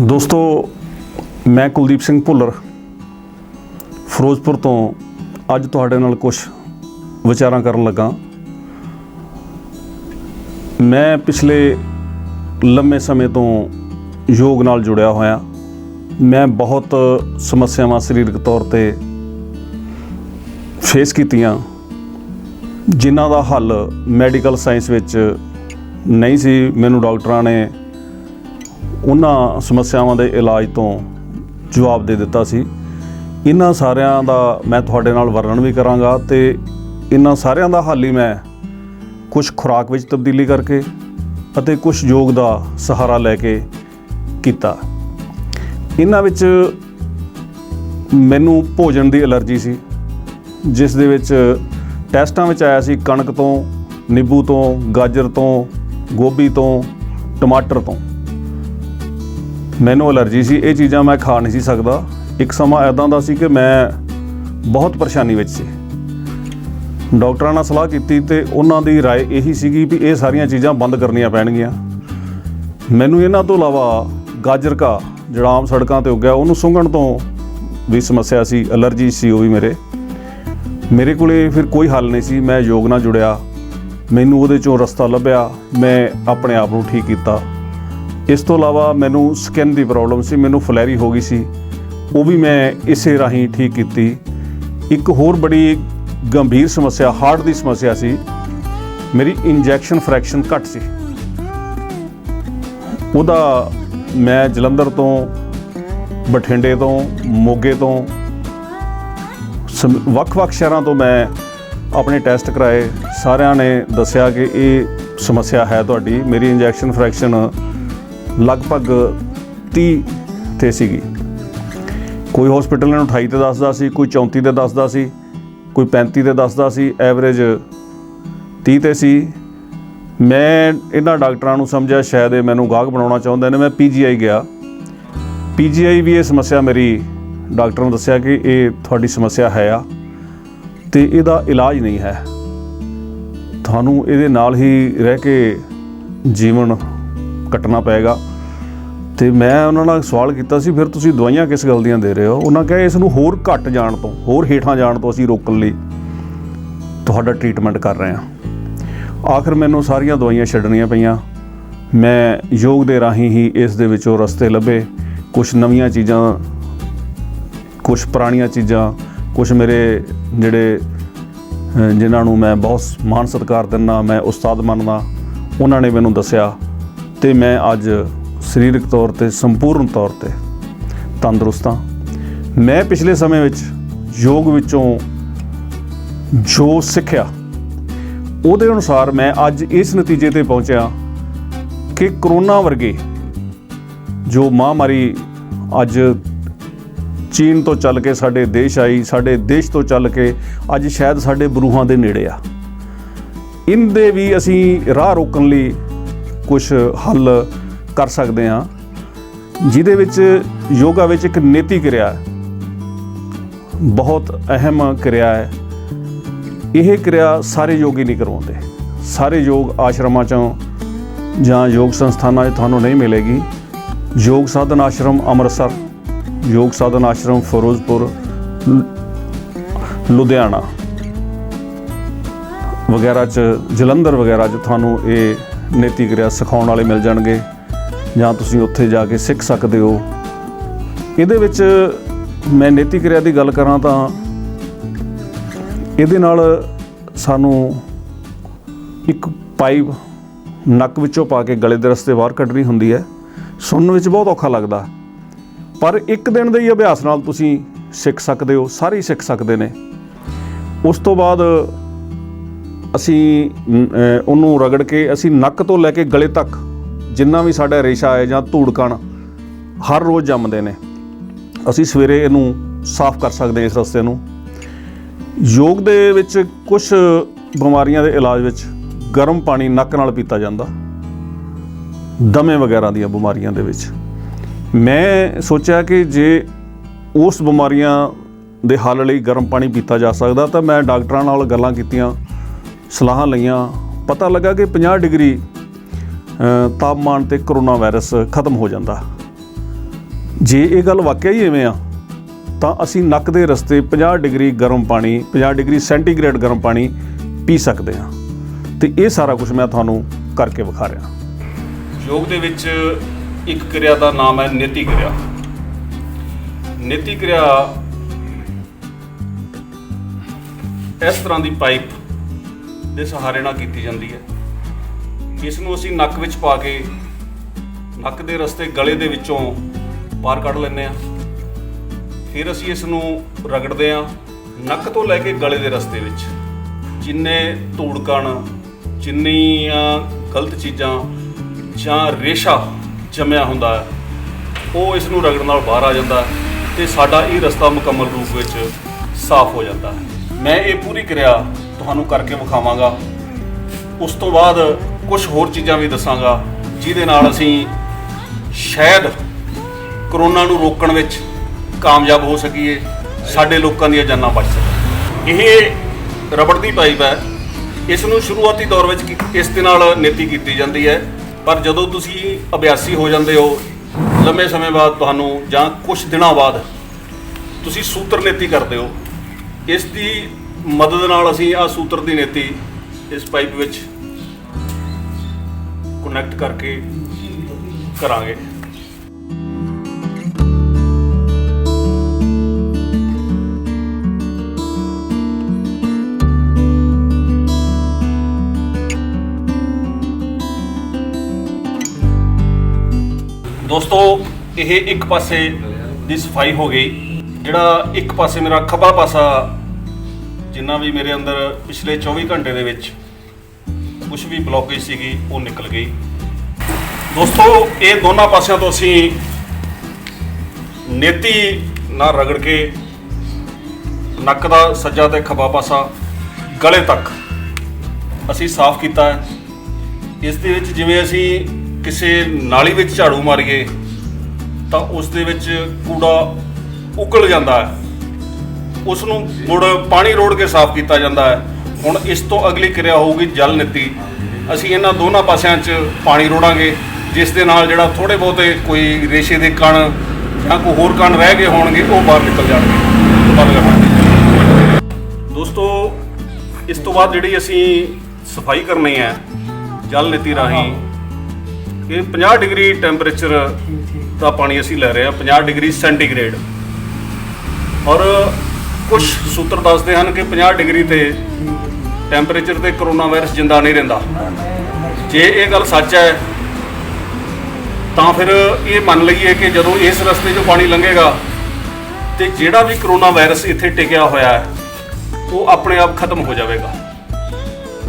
दोस्तों मैं कुलदीप सिंह भुल्लर फिरोजपुर तो अज तुहाडे नाल कुछ विचारां करन लगा। मैं पिछले लंबे समय तो योग नाल जुड़िया होया। मैं बहुत समस्यावां सरीरक तौर ते फेस कीतियां जिन्हां दा हल मैडिकल साइंस विच नहीं सी। मैनूं डॉक्टरां ने उन्हां समस्यावां दे इलाज तो जवाब दे दिता सी। इन्हां सारियां दा मैं तुहाडे नाल वर्णन भी करांगा ते इन्हां सारियां दा हल ही मैं कुछ खुराक विच तब्दीली करके अते कुछ योग दा सहारा लैके कीता। इन्हां विच मैनूं भोजन दी एलर्जी सी जिस दे विच टैसटां विच आया सी कणक तो, नींबू तो, गाजर तो, गोभी तो, टमाटर तो मैनूं एलर्जी सी। ये चीज़ां मैं खा नहीं सी सकदा। एक समा ऐदां दा सी कि मैं बहुत परेशानी विच सी। डॉक्टरां नाल सलाह कीती ते उन्हां दी राय यही सीगी भी ये सारियां चीज़ां बंद करनियां पैणगीਆਂ। मैनूं इन्हां तो इलावा गाजर का जिहड़ा आम सड़कां ते उग्या उहनूं सुंघण तो भी समस्या सी, एलर्जी सी वो भी मेरे कोले फिर कोई हल नहीं सी। मैं योग नाल जुड़िया, मैनूं उहदे चों रस्ता लभ्या, मैं अपने आप नूं ठीक कीता। इस तो इलावा मैनूं स्किन की प्रॉब्लम सी, मैनूं फलैरी हो गई सी, वो भी मैं इसे राही ठीक की। एक होर बड़ी गंभीर समस्या हार्ट की समस्या सी, मेरी इंजैक्शन फ्रैक्शन घट सी। उहदा मैं जलंधर तो, बठिंडे तो, मोगे तो ਵੱਖ-ਵੱਖ शहरों तो मैं अपने टैसट कराए। सारिਆਂ ने दस्या कि ये समस्या है तुहाडी। मेरी इंजैक्शन फ्रैक्शन लगभग 30 ते सीगी। कोई हॉस्पिटल ने 28 ते दसदा सी, कोई 34 ते दसदा सी, कोई 35 ते दसदा सी, एवरेज 30 ते सी। मैं इन्हां डॉक्टरां नूं समझिया शायद ये मैनूं गाहक बनाउणा चाहुंदे ने। मैं PGI गया, PGI भी ये समस्या मेरी डॉक्टर ने दस्सिया कि ये तुहाडी समस्या है आ ते इहदा इलाज नहीं है, तुहानूं इहदे नाल ही रह के जीवन कटना पेगा। तो मैं उन्होंने सवाल किया सी फिर तुसीं दवाइयां किस गल दियां दे रहे हो। उन्होंने कहा इस नूं होर घट जाण तो, होर हेठां जाण तो असीं रोकण लई तुहाडा ट्रीटमेंट कर रहे हैं। आखिर मैनूं सारियां दवाइयां छड्डणियां पईयां। मैं योग दे राही ही इस दे विचों रस्ते लभे। कुछ नवीआं चीज़ां, कुछ पुराणियां चीज़ां, कुछ मेरे जिहड़े जिन्हां नूं मैं बहुत मान सत्कार दिंदा, मैं उस्ताद मनदा, उन्होंने मैनूं दस्सिया ते मैं अज सरीरक तौर पर संपूर्ण तौर पर तंदुरुस्त हाँ। मैं पिछले समय विच योग विचों जो सिੱਖਿਆ ਉਹਦੇ अनुसार मैं अज इस नतीजे ते पहुँचा कि करोना वर्गे जो महामारी अज चीन तो चल के साडे देश आई, साडे देश तो चल के अज शायद साडे बरूहां दे नेड़े आ। इनदे भी असीं राह रोकण लई कुछ हल कर सकते हाँ, जिहदे विच योगा विच एक नेति क्रिया है, बहुत अहम क्रिया है। यह क्रिया सारे योगी नहीं करवाते। सारे योग आश्रमां चों जां योग संस्थानां 'च तुहानूं नहीं मिलेगी। योग साधन आश्रम अमृतसर, योग साधन आश्रम फिरोजपुर, लुधियाना वगैरह च, जलंधर वगैरह च तुहानूं ये नीति क्रिया सिखाउण वाले मिल जाणगे, जां तुसीं उत्थे जाके सीख सकदे हो। इहदे विच मैं नीति क्रिया की गल करां तां इहदे नाल सानूं एक पाइप नक विचों पा के गले दे रस्ते बाहर कढनी हुंदी है। सुणन विच बहुत औखा लगदा, पर एक दिन दे ही अभ्यास नाल तुसीं सीख सकदे हो, सारे ही सीख सकदे ने। उस तो बाद असीं ਉਹਨੂੰ रगड़ के असीं नक तो लैके गले तक जिन्ना भी साडा रेशा है जां धूड़ कण हर रोज़ जमदे ने, असीं सवेरे इहनूं साफ कर सकदे इस रस्ते नूं। योग दे विच कुछ बीमारियां दे इलाज विच गर्म पानी नक नाल पीता जांदा, दमे वगैरह दीयां बीमारियां दे विच। मैं सोचा कि जे उस बीमारियां दे हल लई गर्म पानी पीता जा सकदा तां मैं डॉक्टरां नाल गल्लां कीतियां, सलाहां लईआं। पता लगा कि 50 डिग्री तापमान ते करोना वायरस खत्म हो जाता। ਜੇ ਇਹ ਗੱਲ ਵਾਕਿਆ ਹੀ ਇਵੇਂ ਆ ਤਾਂ ਅਸੀਂ ਨੱਕ ਦੇ ਰਸਤੇ 50 ਡਿਗਰੀ ਗਰਮ ਪਾਣੀ 50 ਡਿਗਰੀ ਸੈਂਟੀਗ੍ਰੇਡ ਗਰਮ ਪਾਣੀ ਪੀ ਸਕਦੇ ਹਾਂ। ਤੇ ਇਹ ਸਾਰਾ ਕੁਝ ਮੈਂ ਤੁਹਾਨੂੰ ਕਰਕੇ ਵਿਖਾ ਰਿਹਾ। ਯੋਗ ਦੇ ਵਿੱਚ ਇੱਕ ਕਿਰਿਆ ਦਾ ਨਾਮ ਹੈ ਨੇਤੀ ਕਿਰਿਆ। ਨੇਤੀ ਕਿਰਿਆ ਇਸ ਤਰ੍ਹਾਂ ਦੀ ਪਾਈਪ ਦੇ ਸਹਾਰੇ ਨਾਲ ਕੀਤੀ ਜਾਂਦੀ ਹੈ। ਇਸ ਨੂੰ ਅਸੀਂ ਨੱਕ ਵਿੱਚ ਪਾ ਕੇ ਨੱਕ ਦੇ ਰਸਤੇ ਗਲੇ ਦੇ ਵਿੱਚੋਂ ਬਾਹਰ ਕੱਢ ਲੈਂਦੇ ਹਾਂ। ਫਿਰ ਅਸੀਂ ਇਸ ਨੂੰ ਰਗੜਦੇ ਹਾਂ ਨੱਕ ਤੋਂ ਲੈ ਕੇ ਗਲੇ ਦੇ ਰਸਤੇ ਵਿੱਚ। ਜਿੰਨੇ ਧੂੜ ਕਣ, ਜਿੰਨੀਆਂ ਗਲਤ ਚੀਜ਼ਾਂ ਜਾਂ ਰੇਸ਼ਾ ਜੰਮਿਆ ਹੁੰਦਾ ਹੈ ਉਹ ਇਸ ਨੂੰ ਰਗੜਨ ਨਾਲ ਬਾਹਰ ਆ ਜਾਂਦਾ ਤੇ ਸਾਡਾ ਇਹ ਰਸਤਾ ਮੁਕੰਮਲ ਰੂਪ ਵਿੱਚ ਸਾਫ਼ ਹੋ ਜਾਂਦਾ ਹੈ। ਮੈਂ ਇਹ ਪੂਰੀ ਕਿਰਿਆ ਤੁਹਾਨੂੰ ਕਰਕੇ ਵਿਖਾਵਾਂਗਾ। ਉਸ ਤੋਂ ਬਾਅਦ ਕੁਝ ਹੋਰ ਚੀਜ਼ਾਂ ਵੀ ਦੱਸਾਂਗਾ ਜਿਹਦੇ ਨਾਲ ਅਸੀਂ ਸ਼ਾਇਦ ਕਰੋਨਾ ਨੂੰ ਰੋਕਣ ਵਿੱਚ ਕਾਮਯਾਬ ਹੋ ਸਕੀਏ, ਸਾਡੇ ਲੋਕਾਂ ਦੀਆਂ ਜਾਨਾਂ ਬਚ ਸਕਣ। ਇਹ ਰਬੜ ਦੀ ਪਾਈਪ ਹੈ। ਇਸ ਨੂੰ ਸ਼ੁਰੂਆਤੀ ਦੌਰ ਵਿੱਚ ਇਸ ਦੇ ਨਾਲ ਨੇਤੀ ਕੀਤੀ ਜਾਂਦੀ ਹੈ, ਪਰ ਜਦੋਂ ਤੁਸੀਂ ਅਭਿਆਸੀ ਹੋ ਜਾਂਦੇ ਹੋ ਲੰਮੇ ਸਮੇਂ ਬਾਅਦ ਤੁਹਾਨੂੰ ਜਾਂ ਕੁਝ ਦਿਨਾਂ ਬਾਅਦ ਤੁਸੀਂ ਸੂਤਰ ਨੇਤੀ ਕਰਦੇ ਹੋ। ਇਸ ਦੀ ਮਦਦ ਨਾਲ ਅਸੀਂ ਆਹ ਸੂਤਰ ਦੀ ਨੇਤੀ ਇਸ ਪਾਈਪ ਵਿੱਚ ਕਨੈਕਟ ਕਰਕੇ ਕਰਾਂਗੇ। ਦੋਸਤੋ, ਇਹ ਇੱਕ ਪਾਸੇ ਦੀ ਸਫਾਈ ਹੋ ਗਈ। ਜਿਹੜਾ ਇੱਕ ਪਾਸੇ ਮੇਰਾ ਖੱਬਾ ਪਾਸਾ ਜਿੰਨਾ ਵੀ ਮੇਰੇ ਅੰਦਰ ਪਿਛਲੇ 24 ਘੰਟੇ ਦੇ ਵਿੱਚ ਕੁਝ ਵੀ ਬਲੌਕੇਜ ਸੀਗੀ ਉਹ ਨਿਕਲ ਗਈ। ਦੋਸਤੋ, ਇਹ ਦੋਨਾਂ ਪਾਸਿਆਂ ਤੋਂ ਅਸੀਂ ਨੇਤੀ ਨਾਲ ਰਗੜ ਕੇ ਨੱਕ ਦਾ ਸੱਜਾ ਤੇ ਖੱਬਾ ਪਾਸਾ ਗਲੇ ਤੱਕ ਅਸੀਂ ਸਾਫ਼ ਕੀਤਾ ਹੈ। ਇਸ ਦੇ ਵਿੱਚ ਜਿਵੇਂ ਅਸੀਂ ਕਿਸੇ ਨਾਲੀ ਵਿੱਚ ਝਾੜੂ ਮਾਰੀਏ ਤਾਂ ਉਸ ਦੇ ਵਿੱਚ ਕੂੜਾ ਉਗਲ ਜਾਂਦਾ ਹੈ, ਉਸ ਨੂੰ ਮੁੜ ਪਾਣੀ ਰੋੜ ਕੇ ਸਾਫ਼ ਕੀਤਾ ਜਾਂਦਾ ਹੈ। ਹੁਣ ਇਸ ਤੋਂ ਅਗਲੀ ਕਿਰਿਆ ਹੋਊਗੀ ਜਲ ਨੀਤੀ। ਅਸੀਂ ਇਹਨਾਂ ਦੋਨਾਂ ਪਾਸਿਆਂ 'ਚ ਪਾਣੀ ਰੋੜਾਂਗੇ, ਜਿਸ ਦੇ ਨਾਲ ਜਿਹੜਾ ਥੋੜ੍ਹੇ ਬਹੁਤੇ ਕੋਈ ਰੇਸ਼ੇ ਦੇ ਕਣ ਜਾਂ ਕੋਈ ਹੋਰ ਕਣ ਰਹਿ ਗਏ ਹੋਣਗੇ ਉਹ ਬਾਹਰ ਨਿਕਲ ਜਾਣਗੇ। ਬੰਦ ਕਰਨਾ ਦੋਸਤੋ। ਇਸ ਤੋਂ ਬਾਅਦ ਜਿਹੜੀ ਅਸੀਂ ਸਫਾਈ ਕਰਨੀ ਹੈ ਜਲ ਨੀਤੀ ਰਾਹੀਂ, ਇਹ 50 ਡਿਗਰੀ ਟੈਂਪਰੇਚਰ ਦਾ ਪਾਣੀ ਅਸੀਂ ਲੈ ਰਹੇ ਹਾਂ, 50 ਡਿਗਰੀ ਸੈਂਟੀਗ੍ਰੇਡ। ਔਰ ਕੁਝ ਸੂਤਰ ਦੱਸਦੇ ਹਨ ਕਿ 50 ਡਿਗਰੀ ਤੇ ਟੈਂਪਰੇਚਰ ਤੇ ਕਰੋਨਾ ਵਾਇਰਸ ਜਿੰਦਾ ਨਹੀਂ ਰਹਿੰਦਾ। ਜੇ ਇਹ ਗੱਲ ਸੱਚ ਹੈ ਤਾਂ ਫਿਰ ਇਹ ਮੰਨ ਲਈਏ ਕਿ ਜਦੋਂ ਇਸ ਰਸਤੇ 'ਚੋਂ ਪਾਣੀ ਲੰਘੇਗਾ ਤੇ ਜਿਹੜਾ ਵੀ ਕਰੋਨਾ ਵਾਇਰਸ ਇੱਥੇ ਟਿਕਿਆ ਹੋਇਆ ਹੈ ਉਹ ਆਪਣੇ ਆਪ ਖਤਮ ਹੋ ਜਾਵੇਗਾ।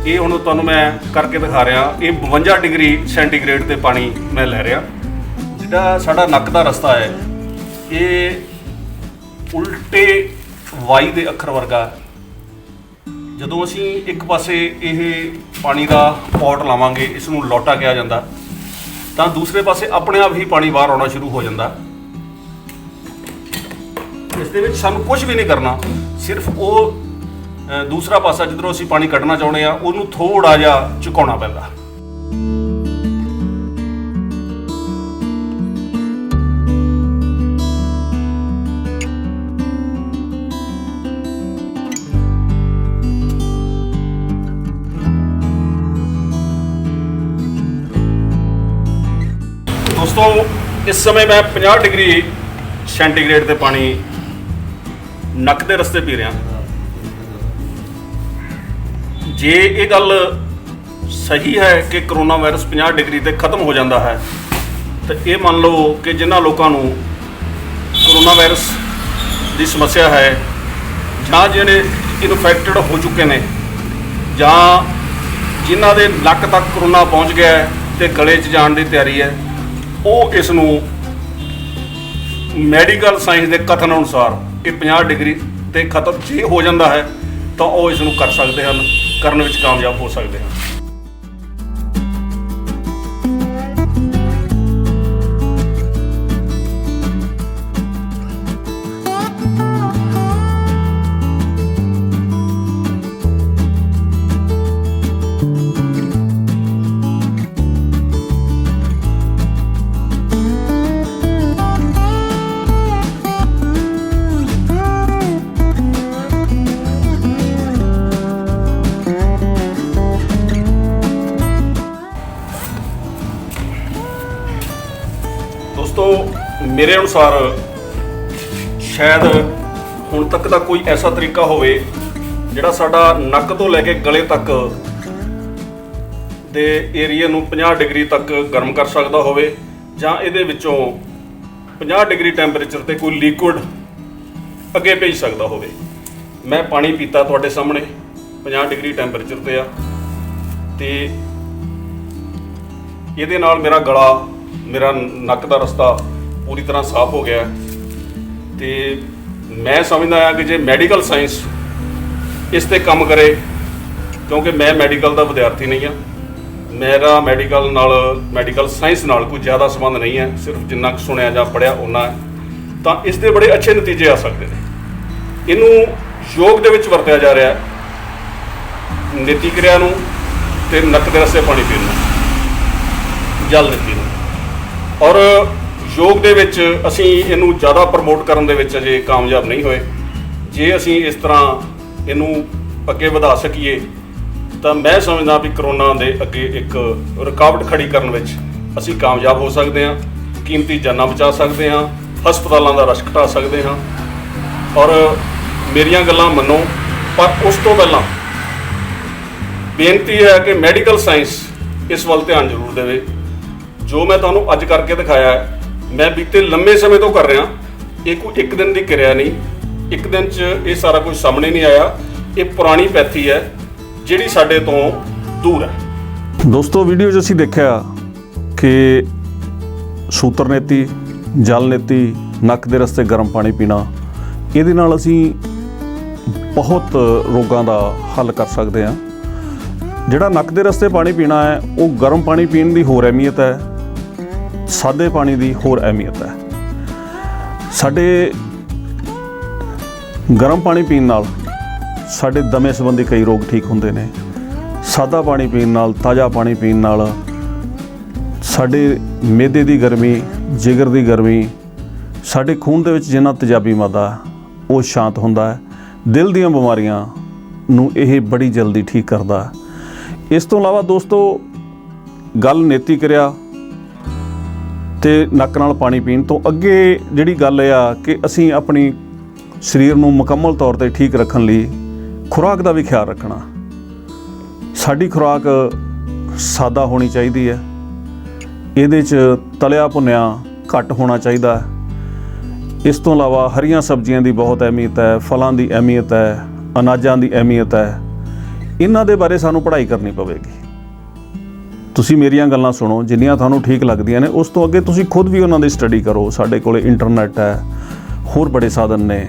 ਇਹ ਹੁਣ ਤੁਹਾਨੂੰ ਮੈਂ ਕਰਕੇ ਦਿਖਾ ਰਿਹਾ। ਇਹ 52 ਡਿਗਰੀ ਸੈਂਟੀਗ੍ਰੇਡ ਤੇ ਪਾਣੀ ਮੈਂ ਲੈ ਰਿਹਾ। ਜਿਹੜਾ ਸਾਡਾ ਨੱਕ ਦਾ ਰਸਤਾ ਹੈ ਇਹ ਉਲਟੇ ਵਾਈ ਦੇ ਅੱਖਰ ਵਰਗਾ। ਜਦੋਂ ਅਸੀਂ ਇੱਕ ਪਾਸੇ ਇਹ ਪਾਣੀ ਦਾ ਪੌਟ ਲਾਵਾਂਗੇ, ਇਸ ਨੂੰ ਲੋਟਾ ਕਿਹਾ ਜਾਂਦਾ, ਤਾਂ ਦੂਸਰੇ ਪਾਸੇ ਆਪਣੇ ਆਪ ਹੀ ਪਾਣੀ ਬਾਹਰ ਆਉਣਾ ਸ਼ੁਰੂ ਹੋ ਜਾਂਦਾ। ਇਸ ਦੇ ਵਿੱਚ ਸਾਨੂੰ ਕੁਝ ਵੀ ਨਹੀਂ ਕਰਨਾ, ਸਿਰਫ ਉਹ ਦੂਸਰਾ ਪਾਸਾ ਜਿੱਧਰੋਂ ਅਸੀਂ ਪਾਣੀ ਕੱਢਣਾ ਚਾਹੁੰਦੇ ਆ ਉਹਨੂੰ ਥੋੜਾ ਜਿਹਾ ਝੁਕਾਉਣਾ ਪੈਂਦਾ। ਦੋਸਤੋ, ਇਸ ਸਮੇਂ ਮੈਂ 50 ਡਿਗਰੀ ਸੈਂਟੀਗ੍ਰੇਡ ਤੇ ਪਾਣੀ ਨੱਕ ਦੇ ਰਸਤੇ ਪੀ ਰਿਹਾ। ਜੇ ਇਹ ਗੱਲ ਸਹੀ ਹੈ ਕਿ ਕਰੋਨਾ ਵਾਇਰਸ 50 ਡਿਗਰੀ ਤੇ ਖਤਮ ਹੋ ਜਾਂਦਾ ਹੈ ਤਾਂ ਇਹ ਮੰਨ ਲਓ ਕਿ ਜਿਨ੍ਹਾਂ ਲੋਕਾਂ ਨੂੰ ਕਰੋਨਾ ਵਾਇਰਸ ਦੀ ਸਮੱਸਿਆ ਹੈ ਜਾਂ ਜਿਹੜੇ ਇਨਫੈਕਟਡ ਹੋ ਚੁੱਕੇ ਨੇ ਜਾਂ ਜਿਨ੍ਹਾਂ ਦੇ ਨੱਕ ਤੱਕ ਕਰੋਨਾ ਪਹੁੰਚ ਗਿਆ ਹੈ ਤੇ ਗਲੇ 'ਚ ਜਾਣ ਦੀ ਤਿਆਰੀ ਹੈ, ਉਹ ਇਸ ਨੂੰ ਮੈਡੀਕਲ ਸਾਇੰਸ ਦੇ ਕਥਨ ਅਨੁਸਾਰ ਕਿ 50 ਡਿਗਰੀ ਤੇ ਖਤਮ ਜੇ ਹੋ ਜਾਂਦਾ ਹੈ ਤਾਂ ਉਹ ਇਸ ਨੂੰ ਕਰ ਸਕਦੇ ਹਨ, ਕਰਨ ਵਿੱਚ ਕਾਮਯਾਬ ਹੋ ਸਕਦੇ ਹਨ। ਮੇਰੇ ਅਨੁਸਾਰ ਸ਼ਾਇਦ ਹੁਣ ਤੱਕ ਦਾ ਕੋਈ ਐਸਾ ਤਰੀਕਾ ਹੋਵੇ ਜਿਹੜਾ ਸਾਡਾ ਨੱਕ ਤੋਂ ਲੈ ਕੇ ਗਲੇ ਤੱਕ ਦੇ ਏਰੀਆ ਨੂੰ 50 ਡਿਗਰੀ ਤੱਕ ਗਰਮ ਕਰ ਸਕਦਾ ਹੋਵੇ, ਜਾਂ ਇਹਦੇ ਵਿੱਚੋਂ 50 ਡਿਗਰੀ ਟੈਂਪਰੇਚਰ ਤੇ ਕੋਈ ਲਿਕੁਇਡ ਅੱਗੇ ਭੇਜ ਸਕਦਾ ਹੋਵੇ। ਮੈਂ ਪਾਣੀ ਪੀਤਾ ਤੁਹਾਡੇ ਸਾਹਮਣੇ 50 ਡਿਗਰੀ ਟੈਂਪਰੇਚਰ ਤੇ ਆ, ਤੇ ਇਹਦੇ ਨਾਲ ਮੇਰਾ ਗਲਾ, ਮੇਰਾ ਨੱਕ ਦਾ ਰਸਤਾ ਪੂਰੀ ਤਰ੍ਹਾਂ ਸਾਫ਼ ਹੋ ਗਿਆ। ਤੇ ਮੈਂ ਸਮਝਦਾ ਹਾਂ ਕਿ ਜੇ ਮੈਡੀਕਲ ਸਾਇੰਸ ਇਸ ਤੇ ਕੰਮ ਕਰੇ, ਕਿਉਂਕਿ ਮੈਂ ਮੈਡੀਕਲ ਦਾ ਵਿਦਿਆਰਥੀ ਨਹੀਂ ਹਾਂ, ਮੇਰਾ ਮੈਡੀਕਲ ਸਾਇੰਸ ਨਾਲ ਕੋਈ ਜ਼ਿਆਦਾ ਸੰਬੰਧ ਨਹੀਂ ਹੈ, ਸਿਰਫ ਜਿੰਨਾ ਕੁ ਸੁਣਿਆ ਜਾਂ ਪੜ੍ਹਿਆ ਉਹਨਾਂ ਹੈ, ਤਾਂ ਇਸ ਦੇ ਬੜੇ ਅੱਛੇ ਨਤੀਜੇ ਆ ਸਕਦੇ ਨੇ। ਇਹਨੂੰ ਯੋਗ ਦੇ ਵਿੱਚ ਵਰਤਿਆ ਜਾ ਰਿਹਾ ਹੈ, ਨੀਤੀ ਕਿਰਿਆ ਨੂੰ ਤੇ ਨੱਕ ਦੇ ਰਸਤੇ ਪਾਣੀ ਪੀਣ ਨੂੰ, ਜਲ ਨੀਤੀ ਨੂੰ। ਔਰ ਯੋਗ ਦੇ ਵਿੱਚ ਅਸੀਂ ਇਹਨੂੰ ਜ਼ਿਆਦਾ ਪ੍ਰਮੋਟ ਕਰਨ ਦੇ ਵਿੱਚ ਅਜੇ ਕਾਮਯਾਬ ਨਹੀਂ ਹੋਏ। ਜੇ ਅਸੀਂ ਇਸ ਤਰ੍ਹਾਂ ਇਹਨੂੰ ਅੱਗੇ ਵਧਾ ਸਕੀਏ ਤਾਂ ਮੈਂ ਸਮਝਦਾ ਵੀ ਕਰੋਨਾ ਦੇ ਅੱਗੇ ਇੱਕ ਰੁਕਾਵਟ ਖੜੀ ਕਰਨ ਵਿੱਚ ਅਸੀਂ ਕਾਮਯਾਬ ਹੋ ਸਕਦੇ ਹਾਂ, ਕੀਮਤੀ ਜਾਨਾਂ ਬਚਾ ਸਕਦੇ ਹਾਂ, ਹਸਪਤਾਲਾਂ ਦਾ ਰਸ਼ ਘਟਾ ਸਕਦੇ ਹਾਂ। ਔਰ ਮੇਰੀਆਂ ਗੱਲਾਂ ਮੰਨੋ, ਪਰ ਉਸ ਤੋਂ ਪਹਿਲਾਂ ਬੇਨਤੀ ਹੈ ਕਿ ਮੈਡੀਕਲ ਸਾਇੰਸ ਇਸ ਵੱਲ ਧਿਆਨ ਜ਼ਰੂਰ ਦੇਵੇ। ਜੋ ਮੈਂ ਤੁਹਾਨੂੰ ਅੱਜ ਕਰਕੇ ਦਿਖਾਇਆ ਹੈ, ਮੈਂ ਬੀਤੇ ਲੰਮੇ ਸਮੇਂ ਤੋਂ ਕਰ ਰਿਹਾ। ਇਹ ਕੋਈ ਇੱਕ ਦਿਨ ਦੀ ਕਿਰਿਆ ਨਹੀਂ, ਇੱਕ ਦਿਨ 'ਚ ਇਹ ਸਾਰਾ ਕੁਝ ਸਾਹਮਣੇ ਨਹੀਂ ਆਇਆ। ਇਹ ਪੁਰਾਣੀ ਪੈਥੀ ਹੈ ਜਿਹੜੀ ਸਾਡੇ ਤੋਂ ਦੂਰ ਹੈ। ਦੋਸਤੋ, ਵੀਡੀਓ 'ਚ ਅਸੀਂ ਦੇਖਿਆ ਕਿ ਸੂਤਰ ਨੀਤੀ, ਜਲ ਨੀਤੀ, ਨੱਕ ਦੇ ਰਸਤੇ ਗਰਮ ਪਾਣੀ ਪੀਣਾ, ਇਹਦੇ ਨਾਲ ਅਸੀਂ ਬਹੁਤ ਰੋਗਾਂ ਦਾ ਹੱਲ ਕਰ ਸਕਦੇ ਹਾਂ। ਜਿਹੜਾ ਨੱਕ ਦੇ ਰਸਤੇ ਪਾਣੀ ਪੀਣਾ ਹੈ, ਉਹ ਗਰਮ ਪਾਣੀ ਪੀਣ ਦੀ ਹੋਰ ਅਹਿਮੀਅਤ ਹੈ, ਸਾਦੇ ਪਾਣੀ ਦੀ ਹੋਰ ਅਹਿਮੀਅਤ ਹੈ। ਸਾਡੇ ਗਰਮ ਪਾਣੀ ਪੀਣ ਨਾਲ ਸਾਡੇ ਦਮੇ ਸੰਬੰਧੀ ਕਈ ਰੋਗ ਠੀਕ ਹੁੰਦੇ ਨੇ। ਸਾਦਾ ਪਾਣੀ ਪੀਣ ਨਾਲ, ਤਾਜ਼ਾ ਪਾਣੀ ਪੀਣ ਨਾਲ ਸਾਡੇ ਮਿਹਦੇ ਦੀ ਗਰਮੀ, ਜਿਗਰ ਦੀ ਗਰਮੀ, ਸਾਡੇ ਖੂਨ ਦੇ ਵਿੱਚ ਜਿੰਨਾ ਤੇਜ਼ਾਬੀ ਮਾਦਾ ਉਹ ਸ਼ਾਂਤ ਹੁੰਦਾ ਹੈ। ਦਿਲ ਦੀਆਂ ਬਿਮਾਰੀਆਂ ਨੂੰ ਇਹ ਬੜੀ ਜਲਦੀ ਠੀਕ ਕਰਦਾ ਹੈ। ਇਸ ਤੋਂ ਇਲਾਵਾ ਦੋਸਤੋ, ਗੱਲ ਨੀਤੀ ਕਿਰਿਆ ਤੇ ਨੱਕ ਨਾਲ ਪਾਣੀ ਪੀਣ ਤੋਂ ਅੱਗੇ ਜਿਹੜੀ ਗੱਲ ਆ ਕਿ ਅਸੀਂ ਆਪਣੀ ਸਰੀਰ ਨੂੰ ਮੁਕੰਮਲ ਤੌਰ 'ਤੇ ਠੀਕ ਰੱਖਣ ਲਈ ਖੁਰਾਕ ਦਾ ਵੀ ਖਿਆਲ ਰੱਖਣਾ। ਸਾਡੀ ਖੁਰਾਕ ਸਾਦਾ ਹੋਣੀ ਚਾਹੀਦੀ ਹੈ, ਇਹਦੇ 'ਚ ਤਲਿਆ ਭੁੰਨਿਆ ਘੱਟ ਹੋਣਾ ਚਾਹੀਦਾ ਹੈ। ਇਸ ਤੋਂ ਇਲਾਵਾ ਹਰੀਆਂ ਸਬਜ਼ੀਆਂ ਦੀ ਬਹੁਤ ਅਹਿਮੀਅਤ ਹੈ, ਫਲਾਂ ਦੀ ਅਹਿਮੀਅਤ ਹੈ, ਅਨਾਜਾਂ ਦੀ ਅਹਿਮੀਅਤ ਹੈ। ਇਹਨਾਂ ਦੇ ਬਾਰੇ ਸਾਨੂੰ ਪੜ੍ਹਾਈ ਕਰਨੀ ਪਵੇਗੀ। ਤੁਸੀਂ ਮੇਰੀਆਂ ਗੱਲਾਂ ਸੁਣੋ, ਜਿੰਨੀਆਂ ਤੁਹਾਨੂੰ ਠੀਕ ਲੱਗਦੀਆਂ ਨੇ, ਉਸ ਤੋਂ ਅੱਗੇ ਤੁਸੀਂ ਖੁਦ ਵੀ ਉਹਨਾਂ ਦੀ ਸਟੱਡੀ ਕਰੋ। ਸਾਡੇ ਕੋਲ ਇੰਟਰਨੈੱਟ ਹੈ, ਹੋਰ ਬੜੇ ਸਾਧਨ ਨੇ,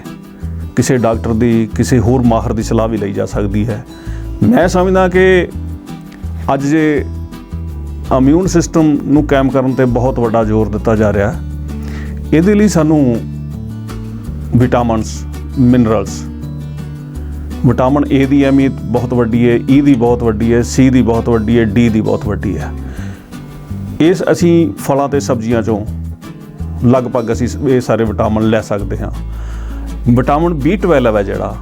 ਕਿਸੇ ਡਾਕਟਰ ਦੀ, ਕਿਸੇ ਹੋਰ ਮਾਹਰ ਦੀ ਸਲਾਹ ਵੀ ਲਈ ਜਾ ਸਕਦੀ ਹੈ। ਮੈਂ ਸਮਝਦਾ ਕਿ ਅੱਜ ਜੇ ਇਮਿਊਨ ਸਿਸਟਮ ਨੂੰ ਕਾਇਮ ਕਰਨ 'ਤੇ ਬਹੁਤ ਵੱਡਾ ਜ਼ੋਰ ਦਿੱਤਾ ਜਾ ਰਿਹਾ, ਇਹਦੇ ਲਈ ਸਾਨੂੰ ਵਿਟਾਮਿਨਸ, ਮਿਨਰਲਸ, ਵਿਟਾਮਿਨ ਏ ਦੀ ਅਹਿਮੀਅਤ ਬਹੁਤ ਵੱਡੀ ਹੈ, ਈ ਦੀ ਬਹੁਤ ਵੱਡੀ ਹੈ, ਸੀ ਦੀ ਬਹੁਤ ਵੱਡੀ ਹੈ, ਡੀ ਦੀ ਬਹੁਤ ਵੱਡੀ ਹੈ। ਇਸ ਅਸੀਂ ਫਲਾਂ ਅਤੇ ਸਬਜ਼ੀਆਂ 'ਚੋਂ ਲਗਭਗ ਅਸੀਂ ਇਹ ਸਾਰੇ ਵਿਟਾਮਿਨ ਲੈ ਸਕਦੇ ਹਾਂ। ਵਿਟਾਮਿਨ B12 ਹੈ ਜਿਹੜਾ,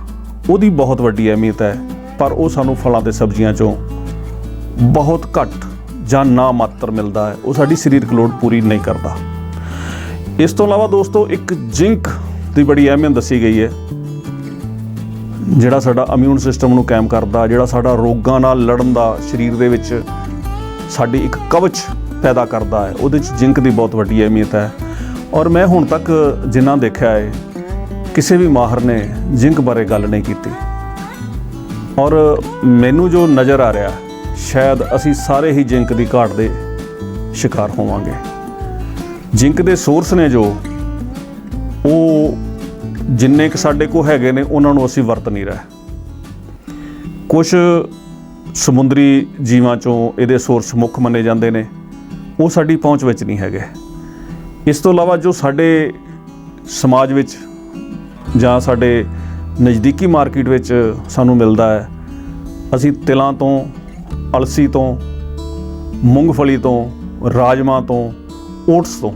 ਉਹਦੀ ਬਹੁਤ ਵੱਡੀ ਅਹਿਮੀਅਤ ਹੈ, ਪਰ ਉਹ ਸਾਨੂੰ ਫਲਾਂ ਅਤੇ ਸਬਜ਼ੀਆਂ 'ਚੋਂ ਬਹੁਤ ਘੱਟ ਜਾਂ ਨਾ ਮਾਤਰ ਮਿਲਦਾ ਹੈ। ਉਹ ਸਾਡੀ ਸਰੀਰਕ ਲੋੜ ਪੂਰੀ ਨਹੀਂ ਕਰਦਾ। ਇਸ ਤੋਂ ਇਲਾਵਾ ਦੋਸਤੋ, ਇੱਕ ਜ਼ਿੰਕ ਦੀ ਬੜੀ ਅਹਿਮੀਅਤ ਦੱਸੀ ਗਈ ਹੈ, ਜਿਹੜਾ ਸਾਡਾ ਇਮਿਊਨ ਸਿਸਟਮ ਨੂੰ ਕਾਇਮ ਕਰਦਾ, ਜਿਹੜਾ ਸਾਡਾ ਰੋਗਾਂ ਨਾਲ ਲੜਨ ਦਾ ਸਰੀਰ ਦੇ ਵਿੱਚ ਸਾਡੀ ਇੱਕ ਕਵਚ ਪੈਦਾ ਕਰਦਾ ਹੈ। ਉਹਦੇ 'ਚ ਜ਼ਿੰਕ ਦੀ ਬਹੁਤ ਵੱਡੀ ਅਹਿਮੀਅਤ ਹੈ। ਔਰ ਮੈਂ ਹੁਣ ਤੱਕ ਜਿੰਨਾ ਦੇਖਿਆ ਹੈ, ਕਿਸੇ ਵੀ ਮਾਹਰ ਨੇ ਜ਼ਿੰਕ ਬਾਰੇ ਗੱਲ ਨਹੀਂ ਕੀਤੀ। ਔਰ ਮੈਨੂੰ ਜੋ ਨਜ਼ਰ ਆ ਰਿਹਾ, ਸ਼ਾਇਦ ਅਸੀਂ ਸਾਰੇ ਹੀ ਜ਼ਿੰਕ ਦੀ ਘਾਟ ਦੇ ਸ਼ਿਕਾਰ ਹੋਵਾਂਗੇ। ਜ਼ਿੰਕ ਦੇ ਸੋਰਸ ਨੇ ਜੋ, ਉਹ ਜਿੰਨੇ ਕੁ ਸਾਡੇ ਕੋਲ ਹੈਗੇ ਨੇ, ਉਹਨਾਂ ਨੂੰ ਅਸੀਂ ਵਰਤ ਨਹੀਂ ਰਹੇ। ਕੁਛ ਸਮੁੰਦਰੀ ਜੀਵਾਂ 'ਚੋਂ ਇਹਦੇ ਸੋਰਸ ਮੁੱਖ ਮੰਨੇ ਜਾਂਦੇ ਨੇ, ਉਹ ਸਾਡੀ ਪਹੁੰਚ ਵਿੱਚ ਨਹੀਂ ਹੈਗੇ। ਇਸ ਤੋਂ ਇਲਾਵਾ ਜੋ ਸਾਡੇ ਸਮਾਜ ਵਿੱਚ ਜਾਂ ਸਾਡੇ ਨਜ਼ਦੀਕੀ ਮਾਰਕੀਟ ਵਿੱਚ ਸਾਨੂੰ ਮਿਲਦਾ ਹੈ, ਅਸੀਂ ਤਿਲਾਂ ਤੋਂ, ਅਲਸੀ ਤੋਂ, ਮੂੰਗਫਲੀ ਤੋਂ, ਰਾਜਮਾ ਤੋਂ, ਓਟਸ ਤੋਂ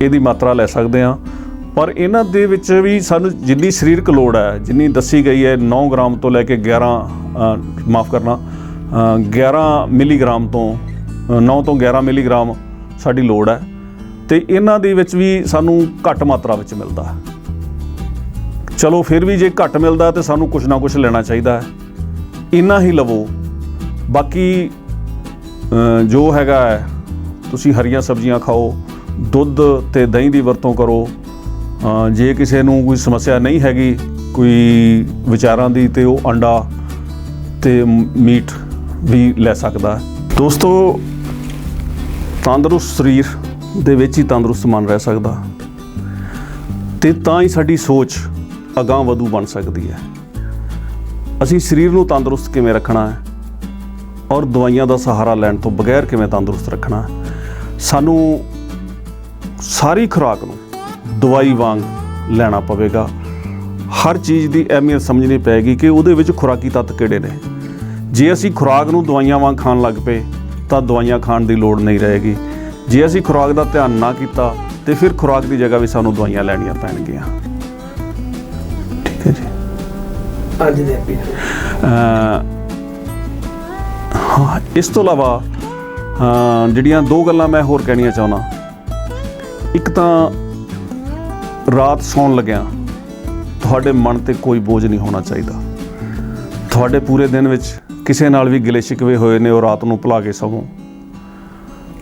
ਇਹਦੀ ਮਾਤਰਾ ਲੈ ਸਕਦੇ ਹਾਂ। ਪਰ ਇਹਨਾਂ ਦੇ ਵਿੱਚ ਵੀ ਸਾਨੂੰ ਜਿੰਨੀ ਸਰੀਰਕ ਲੋੜ ਹੈ, ਜਿੰਨੀ ਦੱਸੀ ਗਈ ਹੈ, 9 ਗ੍ਰਾਮ ਤੋਂ ਲੈ ਕੇ 11 ਮਿਲੀਗ੍ਰਾਮ ਤੋਂ 9 ਤੋਂ 11 ਮਿਲੀਗ੍ਰਾਮ ਸਾਡੀ ਲੋੜ ਹੈ। ਤੇ ਇਹਨਾਂ ਦੇ ਵਿੱਚ ਵੀ ਸਾਨੂੰ ਘੱਟ ਮਾਤਰਾ ਵਿੱਚ ਮਿਲਦਾ। ਚਲੋ ਫਿਰ ਵੀ ਜੇ ਘੱਟ ਮਿਲਦਾ ਤਾਂ ਸਾਨੂੰ ਕੁਛ ਨਾ ਕੁਛ ਲੈਣਾ ਚਾਹੀਦਾ ਹੈ, ਇੰਨਾ ਹੀ ਲਵੋ। ਬਾਕੀ ਜੋ ਹੈਗਾ ਹੈ ਤੁਸੀਂ ਹਰੀਆਂ ਸਬਜ਼ੀਆਂ ਖਾਓ, ਦੁੱਧ ਤੇ ਦਹੀਂ ਦੀ ਵਰਤੋਂ ਕਰੋ। ਜੇ ਕਿਸੇ ਨੂੰ ਕੋਈ ਸਮੱਸਿਆ ਨਹੀਂ ਹੈਗੀ ਕੋਈ ਵਿਚਾਰਾਂ ਦੀ, ਤੇ ਉਹ ਅੰਡਾ ਤੇ ਮੀਟ ਵੀ ਲੈ ਸਕਦਾ। ਦੋਸਤੋ, ਤੰਦਰੁਸਤ ਸਰੀਰ ਦੇ ਵਿੱਚ ਹੀ ਤੰਦਰੁਸਤ ਮਨ ਰਹਿ ਸਕਦਾ, ਤੇ ਤਾਂ ਹੀ ਸਾਡੀ ਸੋਚ ਅਗਾਂਹ ਵਧੂ ਬਣ ਸਕਦੀ ਹੈ। ਅਸੀਂ ਸਰੀਰ ਨੂੰ ਤੰਦਰੁਸਤ ਕਿਵੇਂ ਰੱਖਣਾ ਹੈ ਔਰ ਦਵਾਈਆਂ ਦਾ ਸਹਾਰਾ ਲੈਣ ਤੋਂ ਬਗੈਰ ਕਿਵੇਂ ਤੰਦਰੁਸਤ ਰੱਖਣਾ, ਸਾਨੂੰ ਸਾਰੀ ਖੁਰਾਕ ਨੂੰ ਦਵਾਈ ਵਾਂਗ ਲੈਣਾ ਪਵੇਗਾ। ਹਰ ਚੀਜ਼ ਦੀ ਅਹਿਮੀਅਤ ਸਮਝਣੀ ਪਏਗੀ ਕਿ ਉਹਦੇ ਵਿੱਚ ਖੁਰਾਕੀ ਤੱਤ ਕਿਹੜੇ ਨੇ। ਜੇ ਅਸੀਂ ਖੁਰਾਕ ਨੂੰ ਦਵਾਈਆਂ ਵਾਂਗ ਖਾਣ ਲੱਗ ਪਏ ਤਾਂ ਦਵਾਈਆਂ ਖਾਣ ਦੀ ਲੋੜ ਨਹੀਂ ਰਹੇਗੀ। ਜੇ ਅਸੀਂ ਖੁਰਾਕ ਦਾ ਧਿਆਨ ਨਾ ਕੀਤਾ ਤੇ ਫਿਰ ਖੁਰਾਕ ਦੀ ਜਗ੍ਹਾ ਵੀ ਸਾਨੂੰ ਦਵਾਈਆਂ ਲੈਣੀਆਂ ਪੈਣਗੀਆਂ। ਠੀਕ ਹੈ ਜੀ। ਅੱਜ ਦੇ ਐਪੀਸੋਡ ਹਾਂ, ਇਸ ਤੋਂ ਇਲਾਵਾ ਜਿਹੜੀਆਂ 2 ਗੱਲਾਂ ਮੈਂ ਹੋਰ ਕਹਿਣੀਆਂ ਚਾਹੁੰਦਾ। ਇੱਕ ਤਾਂ ਰਾਤ ਸੌਣ ਲੱਗਿਆ ਤੁਹਾਡੇ ਮਨ 'ਤੇ ਕੋਈ ਬੋਝ ਨਹੀਂ ਹੋਣਾ ਚਾਹੀਦਾ। ਤੁਹਾਡੇ ਪੂਰੇ ਦਿਨ ਵਿੱਚ ਕਿਸੇ ਨਾਲ ਵੀ ਗਿਲੇ ਸ਼ਿਕਵੇ ਹੋਏ ਨੇ, ਉਹ ਰਾਤ ਨੂੰ ਭੁਲਾ ਕੇ ਸੌਵੋ।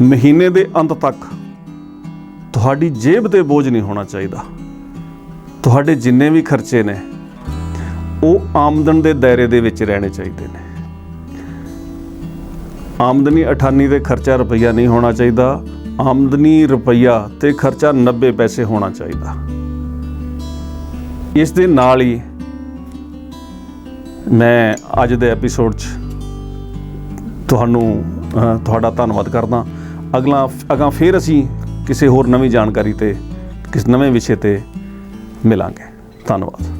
ਮਹੀਨੇ ਦੇ ਅੰਤ ਤੱਕ ਤੁਹਾਡੀ ਜੇਬ 'ਤੇ ਬੋਝ ਨਹੀਂ ਹੋਣਾ ਚਾਹੀਦਾ। ਤੁਹਾਡੇ ਜਿੰਨੇ ਵੀ ਖਰਚੇ ਨੇ ਉਹ ਆਮਦਨ ਦੇ ਦਾਇਰੇ ਦੇ ਵਿੱਚ ਰਹਿਣੇ ਚਾਹੀਦੇ ਨੇ। ਆਮਦਨੀ 98 ਤੇ ਖਰਚਾ ਰੁਪਈਆ ਨਹੀਂ ਹੋਣਾ ਚਾਹੀਦਾ। ਆਮਦਨੀ ਰੁਪਈਆ ਤੇ ਖਰਚਾ 90 ਪੈਸੇ ਹੋਣਾ ਚਾਹੀਦਾ। ਇਸ ਦੇ ਨਾਲ ਹੀ ਮੈਂ ਅੱਜ ਦੇ ਐਪੀਸੋਡ 'ਚ ਤੁਹਾਡਾ ਧੰਨਵਾਦ ਕਰਦਾ। ਅਗਾਂਹ ਫਿਰ ਅਸੀਂ ਕਿਸੇ ਹੋਰ ਨਵੀਂ ਜਾਣਕਾਰੀ ਤੇ ਕਿਸੇ ਨਵੇਂ ਵਿਸ਼ੇ ਤੇ ਮਿਲਾਂਗੇ। ਧੰਨਵਾਦ।